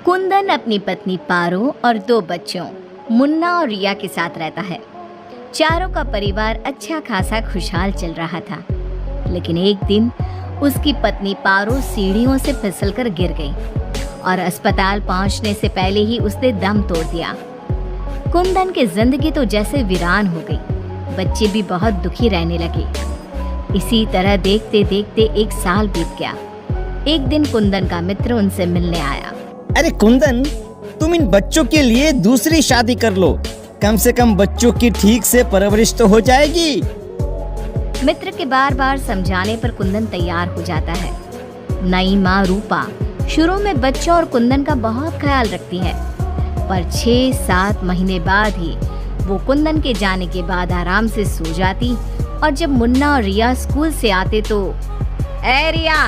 कुंदन अपनी पत्नी पारो और 2 बच्चों मुन्ना और रिया के साथ रहता है। चारों का परिवार अच्छा खासा खुशहाल चल रहा था, लेकिन एक दिन उसकी पत्नी पारो सीढ़ियों से फिसलकर गिर गई और अस्पताल पहुंचने से पहले ही उसने दम तोड़ दिया। कुंदन की जिंदगी तो जैसे वीरान हो गई। बच्चे भी बहुत दुखी रहने लगे। इसी तरह देखते देखते 1 साल बीत गया। एक दिन कुंदन का मित्र उनसे मिलने आया। अरे कुंदन, तुम इन बच्चों के लिए दूसरी शादी कर लो, कम से कम बच्चों की ठीक से परवरिश तो हो जाएगी। मित्र के बार बार समझाने पर कुंदन तैयार हो जाता है। नई माँ रूपा शुरू में बच्चों और कुंदन का बहुत ख्याल रखती है, पर 6-7 महीने बाद ही वो कुंदन के जाने के बाद आराम से सो जाती। और जब मुन्ना और रिया स्कूल से आते तो, ए रिया,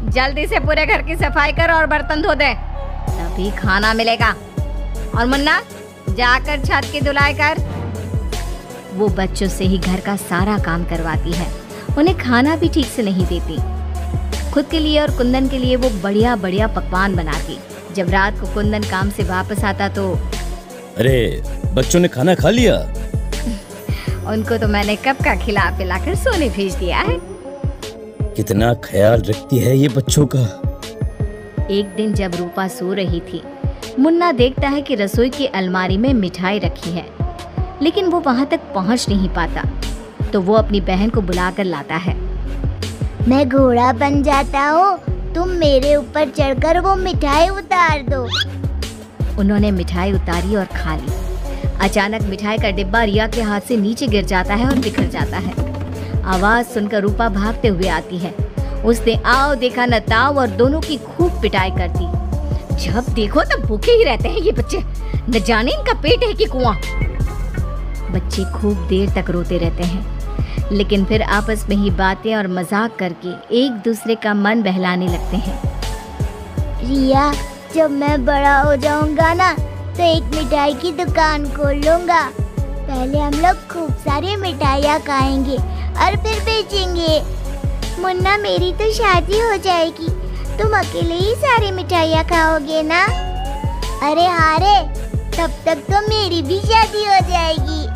जल्दी से पूरे घर की सफाई कर और बर्तन धो दे, तभी खाना मिलेगा। और मुन्ना, जाकर छत की धुलाई कर। वो बच्चों से ही घर का सारा काम करवाती है। उन्हें खाना भी ठीक से नहीं देती। खुद के लिए और कुंदन के लिए वो बढ़िया बढ़िया पकवान बनाती। जब रात को कुंदन काम से वापस आता तो, अरे बच्चों ने खाना खा लिया? उनको तो मैंने कब का खिला पिलाकर सोने भेज दिया है। कितना ख्याल रखती है ये बच्चों का। एक दिन जब रूपा सो रही थी, मुन्ना देखता है कि रसोई की अलमारी में मिठाई रखी है, लेकिन वो वहां तक पहुंच नहीं पाता। तो वो अपनी बहन को बुलाकर लाता है। मैं घोड़ा बन जाता हूँ, तुम मेरे ऊपर चढ़कर वो मिठाई उतार दो। उन्होंने मिठाई उतारी और खा ली। अचानक मिठाई का डिब्बा रिया के हाथ से नीचे गिर जाता है और बिखर जाता है। आवाज सुनकर रूपा भागते हुए आती है। उसने आओ देखा न ताव और दोनों की खूब पिटाई कर दी। जब देखो तब भूखे ही रहते हैं ये बच्चे, न जाने इनका पेट है कि कुआं। बच्चे खूब देर तक रोते रहते हैं, लेकिन फिर आपस में ही बातें और मजाक करके एक दूसरे का मन बहलाने लगते हैं। रिया, जब मैं बड़ा हो जाऊंगा ना तो एक मिठाई की दुकान खोल लूंगा। पहले हम लोग खूब सारी मिठाइयाँ खाएंगे और फिर बेचेंगे। मुन्ना, मेरी तो शादी हो जाएगी, तुम अकेले ही सारी मिठाइयाँ खाओगे ना? अरे हाँ रे, तब तक तो मेरी भी शादी हो जाएगी।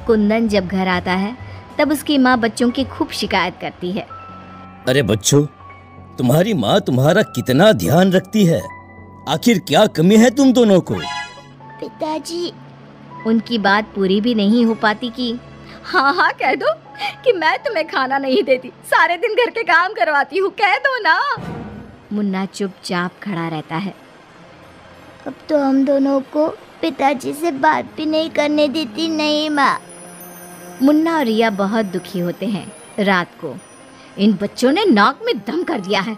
कुंदन जब घर आता है तब उसकी माँ बच्चों की खूब शिकायत करती है। अरे बच्चों, तुम्हारी माँ तुम्हारा कितना ध्यान रखती है, आखिर क्या कमी है तुम दोनों को? पिताजी, उनकी बात पूरी भी नहीं हो पाती कि हाँ हाँ कह दो कि मैं तुम्हें खाना नहीं देती, सारे दिन घर के काम करवाती हूँ, कह दो ना। मुन्ना चुपचाप खड़ा रहता है। अब तो हम दोनों को पिताजी से बात भी नहीं करने देती। नहीं माँ। मुन्ना और रिया बहुत दुखी होते हैं। रात को इन बच्चों ने नाक में दम कर दिया है,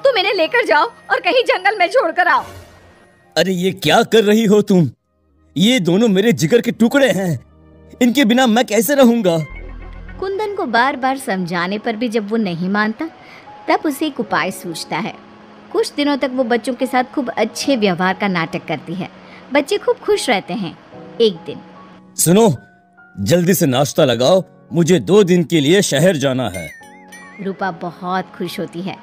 तुम इन्हें लेकर जाओ और कहीं जंगल में छोड़कर आओ। अरे ये क्या कर रही हो तुम? ये दोनों मेरे जिगर के टुकड़े हैं, इनके बिना मैं कैसे रहूंगा? कुंदन को बार बार समझाने पर भी जब वो नहीं मानता, तब उसे एक उपाय सूझता है। कुछ दिनों तक वो बच्चों के साथ खूब अच्छे व्यवहार का नाटक करती है। बच्चे खूब खुश रहते हैं। एक दिन, सुनो, जल्दी से नाश्ता लगाओ, मुझे 2 दिन के लिए शहर जाना है। रूपा बहुत खुश होती है।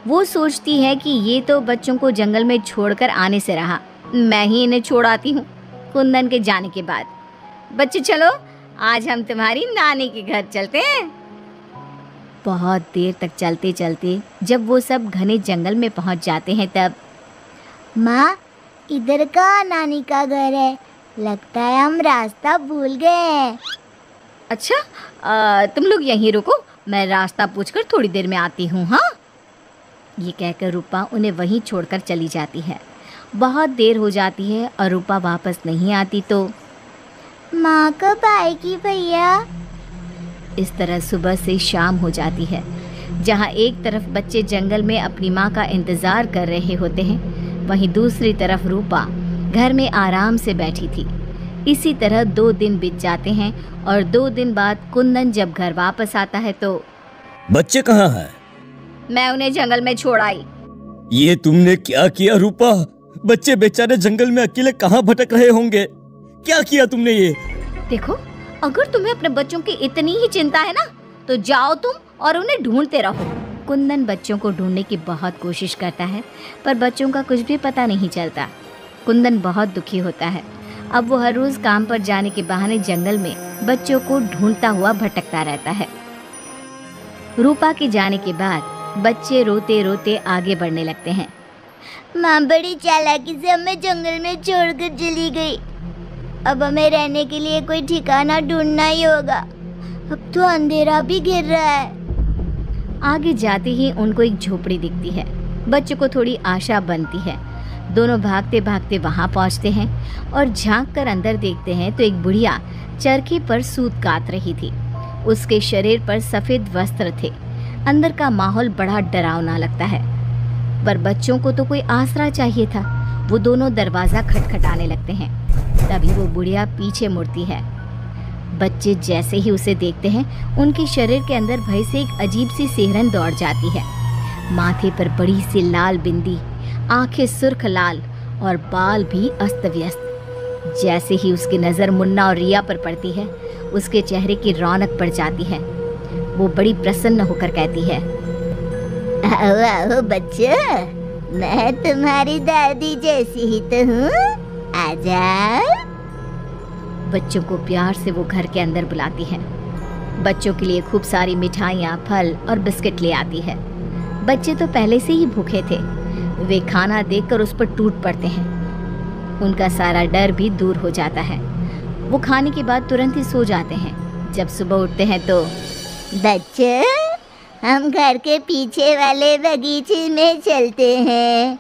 वो सोचती है कि ये तो बच्चों को जंगल में छोड़कर आने से रहा, मैं ही इन्हें छोड़ आती हूँ कुंदन के जाने के बाद। बच्चे चलो, आज हम तुम्हारी नानी के घर चलते हैं। बहुत देर तक चलते चलते जब वो सब घने जंगल में पहुंच जाते हैं तब, माँ, इधर का नानी का घर है, लगता है हम रास्ता भूल गए हैं। अच्छा, तुम लोग यहीं रुको, मैं रास्ता पूछकर थोड़ी देर में आती हूँ। हाँ, ये कहकर रूपा उन्हें वहीं छोड़कर चली जाती है। बहुत देर हो जाती है और रूपा वापस नहीं आती तो, माँ कब आएगी भैया? इस तरह सुबह से शाम हो जाती है। जहाँ एक तरफ बच्चे जंगल में अपनी माँ का इंतजार कर रहे होते हैं, वहीं दूसरी तरफ रूपा घर में आराम से बैठी थी। इसी तरह 2 दिन बीत जाते हैं और 2 दिन बाद कुंदन जब घर वापस आता है तो, बच्चे कहाँ हैं? मैं उन्हें जंगल में छोड़ आई। ये तुमने क्या किया रूपा? बच्चे बेचारे जंगल में अकेले कहाँ भटक रहे होंगे, क्या किया तुमने ये? देखो, अगर तुम्हें अपने बच्चों की इतनी ही चिंता है ना, तो जाओ तुम और उन्हें ढूंढते रहो। कुंदन बच्चों को ढूंढने की बहुत कोशिश करता है, पर बच्चों का कुछ भी पता नहीं चलता। कुंदन बहुत दुखी होता है। अब वो हर रोज काम पर जाने के बहाने जंगल में बच्चों को ढूंढता हुआ भटकता रहता है। रूपा के जाने के बाद बच्चे रोते रोते आगे बढ़ने लगते हैं। माँ बड़ी चालाकी से हमें जंगल में छोड़कर चली गई। अब हमें रहने के लिए कोई ठिकाना ढूंढना ही होगा। अब तो अंधेरा भी घिर रहा है। आगे जाते ही उनको एक झोपड़ी दिखती है। बच्चों को थोड़ी आशा बनती है। दोनों भागते भागते वहां पहुंचते हैं और झांक कर अंदर देखते हैं तो एक बुढ़िया चरखी पर सूत काट रही थी। उसके शरीर पर सफेद वस्त्र थे। अंदर का माहौल बड़ा डरावना लगता है, पर बच्चों को तो कोई आसरा चाहिए था। वो दोनों दरवाजा खटखटाने लगते हैं। तभी वो बुढ़िया पीछे मुड़ती है। बच्चे जैसे ही उसे देखते हैं, उनके शरीर के अंदर भय से एक अजीब सी सिहरन दौड़ जाती है। माथे पर बड़ी सी लाल बिंदी, आंखें सुर्ख लाल और बाल भी अस्त व्यस्त। जैसे ही उसकी नज़र मुन्ना और रिया पर पड़ती है, उसके चेहरे की रौनक बढ़ जाती है। वो बड़ी प्रसन्न होकर कहती है, आओ आओ बच्चों, मैं तुम्हारी दादी जैसी ही तो हूँ, आ जाओ। बच्चों को प्यार से वो घर के अंदर बुलाती है। बच्चों के लिए खूब सारी मिठाइयाँ, फल और बिस्किट ले आती है। बच्चे तो पहले से ही भूखे थे। वे खाना देखकर उस पर टूट पड़ते हैं। उनका सारा डर भी दूर हो जाता है। वो खाने के बाद तुरंत ही सो जाते हैं। जब सुबह उठते हैं तो बच्चों, हम घर के पीछे वाले बगीचे में चलते हैं।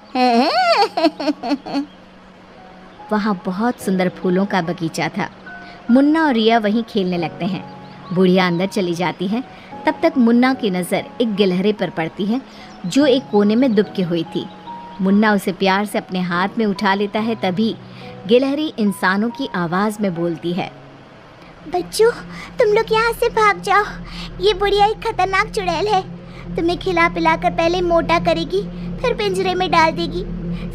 वहाँ बहुत सुंदर फूलों का बगीचा था। मुन्ना और रिया वहीं खेलने लगते हैं। बुढ़िया अंदर चली जाती है। तब तक मुन्ना की नज़र एक गिलहरी पर पड़ती है जो एक कोने में दुबकी हुई थी। मुन्ना उसे प्यार से अपने हाथ में उठा लेता है। तभी गिलहरी इंसानों की आवाज़ में बोलती है, बच्चों, तुम लोग यहाँ से भाग जाओ। ये बुढ़िया एक खतरनाक चुड़ैल है। तुम्हें खिला पिला कर पहले मोटा करेगी, फिर पिंजरे में डाल देगी।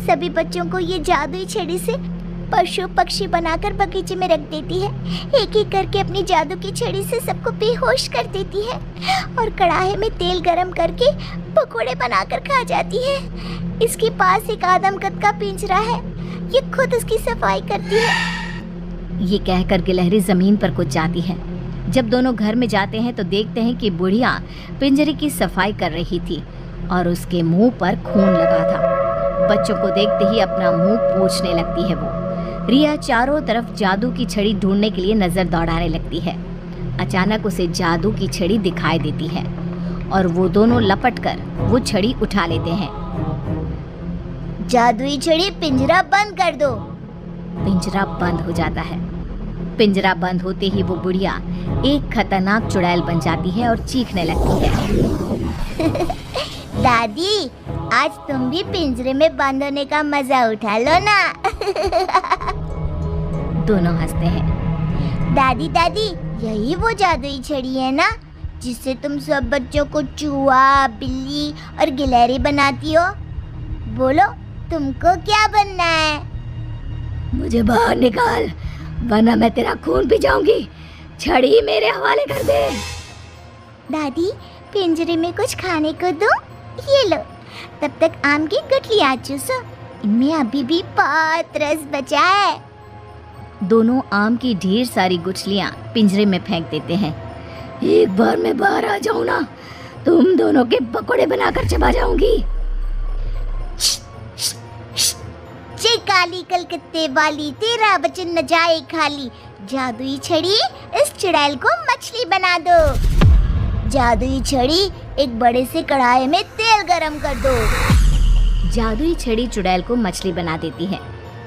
सभी बच्चों को ये जादुई छड़ी से पशु पक्षी बनाकर बगीचे में रख देती है। एक एक करके अपनी जादू की छड़ी से सबको बेहोश कर देती है और कढ़ाई में तेल गरम करके पकोड़े बनाकर खा जाती है। इसके पास एक आदमकद का पिंजरा है। ये खुद उसकी सफाई करती है। ये कहकर गिलहरी जमीन पर कूद जाती है। जब दोनों घर में जाते हैं तो देखते हैं कि बुढ़िया पिंजरे की सफाई कर रही थी और उसके मुंह पर खून लगा था। बच्चों को देखते ही अपना मुंह पोंछने लगती है वो। रिया चारों तरफ जादू की छड़ी ढूंढने के लिए नजर दौड़ाने लगती है। अचानक उसे जादू की छड़ी दिखाई देती है और वो दोनों लपटकर वो छड़ी उठा लेते हैं। जादुई छड़ी, पिंजरा बंद कर दो। पिंजरा बंद हो जाता है। पिंजरा बंद होते ही वो बुढ़िया एक खतरनाक चुड़ैल बन जाती है और चीखने लगती है। दादी, आज तुम भी पिंजरे में बंद होने का मजा उठा लो ना। दोनों हंसते हैं। दादी दादी, यही वो जादुई छड़ी है ना, जिससे तुम सब बच्चों को चूहा, बिल्ली और गिलहरी बनाती हो। बोलो, तुमको क्या बनना है? मुझे बाहर निकाल, वरना मैं तेरा खून पी जाऊंगी। छड़ी मेरे हवाले कर दे। दादी, पिंजरे में कुछ खाने को दो। ये लो, तब तक आम की गुठलियां चूसो। इनमें अभी भी बहुत रस बचा है। दोनों आम की ढेर सारी गुठलियां पिंजरे में फेंक देते हैं। एक बार मैं बाहर आ जाऊं ना, तुम दोनों के पकोड़े बनाकर चबा जाऊंगी। जे काली कलकत्ते वाली, तेरा वचन न जाए खाली। जादुई छड़ी, इस चुड़ैल को मछली बना दो। जादुई छड़ी, एक बड़े से कढ़ाई में तेल गरम कर दो। जादुई छड़ी चुड़ैल को मछली बना देती है।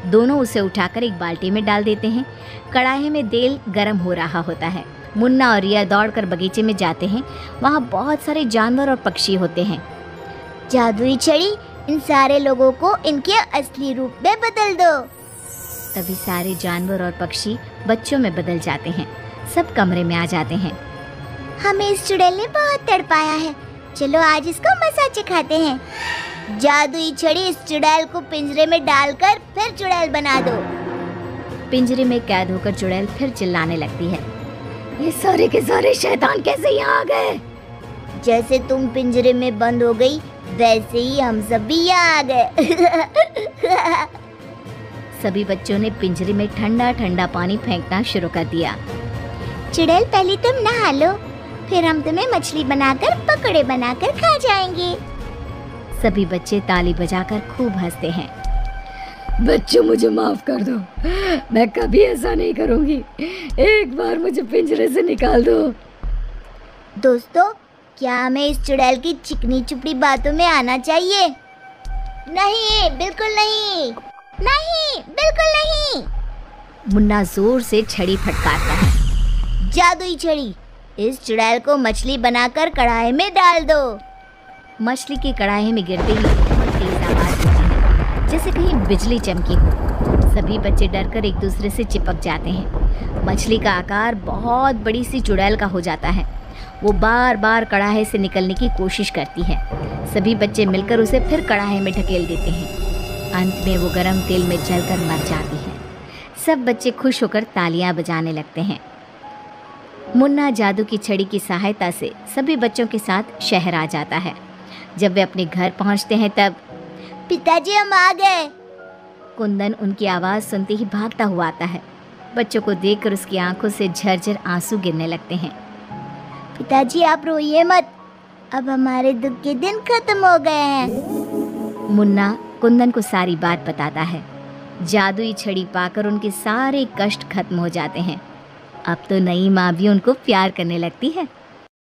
दोनों उसे उठाकर एक बाल्टी में डाल देते हैं। कढ़ाई में तेल गरम हो रहा होता है। मुन्ना और रिया दौड़कर बगीचे में जाते हैं। वहाँ बहुत सारे जानवर और पक्षी होते हैं। जादुई छड़ी, इन सारे लोगों को इनके असली रूप में बदल दो। तभी सारे जानवर और पक्षी बच्चों में बदल जाते हैं। सब कमरे में आ जाते हैं। हमें इस चुड़ैल ने बहुत तड़पाया है, चलो आज इसको मजा चखाते हैं। जादुई छड़ी, इस चुड़ैल को पिंजरे में डालकर फिर चुड़ैल बना दो। पिंजरे में कैद होकर चुड़ैल फिर चिल्लाने लगती है, ये सारे के सारे शैतान कैसे यहाँ आ गए? जैसे तुम पिंजरे में बंद हो गई वैसे ही हम सब भी यहाँ आ गए। सभी बच्चों ने पिंजरे में ठंडा ठंडा पानी फेंकना शुरू कर दिया। चुड़ैल पहले तुम नहा लो, फिर हम तुम्हें मछली बनाकर पकौड़े बनाकर खा जाएंगे। सभी बच्चे ताली बजाकर खूब हंसते हैं। बच्चों मुझे माफ कर दो, मैं कभी ऐसा नहीं करूंगी। एक बार मुझे पिंजरे से निकाल दो। दोस्तों, क्या हमें इस चुड़ैल की चिकनी चुपड़ी बातों में आना चाहिए? नहीं, बिल्कुल नहीं, नहीं, बिल्कुल नहीं। मुन्ना जोर से छड़ी फटकारता है। जादुई छड़ी, इस चुड़ैल को मछली बनाकर कढ़ाई में डाल दो। मछली की कढ़ाई में गिरते ही बहुत तेज आवाज होती है, जैसे कहीं बिजली चमकी हो। सभी बच्चे डरकर एक दूसरे से चिपक जाते हैं। मछली का आकार बहुत बड़ी सी चुड़ैल का हो जाता है। वो बार बार कढ़ाई से निकलने की कोशिश करती है। सभी बच्चे मिलकर उसे फिर कढ़ाई में ढकेल देते हैं। अंत में वो गर्म तेल में जलकर मर जाती है। सब बच्चे खुश होकर तालियां बजाने लगते हैं। मुन्ना जादू की छड़ी की सहायता से सभी बच्चों के साथ शहर आ जाता है। जब वे अपने घर पहुंचते हैं तब पिताजी, हम आ गए। कुंदन उनकी आवाज़ सुनते ही भागता हुआ आता है। बच्चों को देखकर उसकी आंखों से झरझर आंसू गिरने लगते हैं। पिताजी, आप रोइए मत, अब हमारे दुख के दिन खत्म हो गए हैं। मुन्ना कुंदन को सारी बात बताता है। जादुई छड़ी पाकर उनके सारे कष्ट खत्म हो जाते हैं। अब तो नई माँ भी उनको प्यार करने लगती है।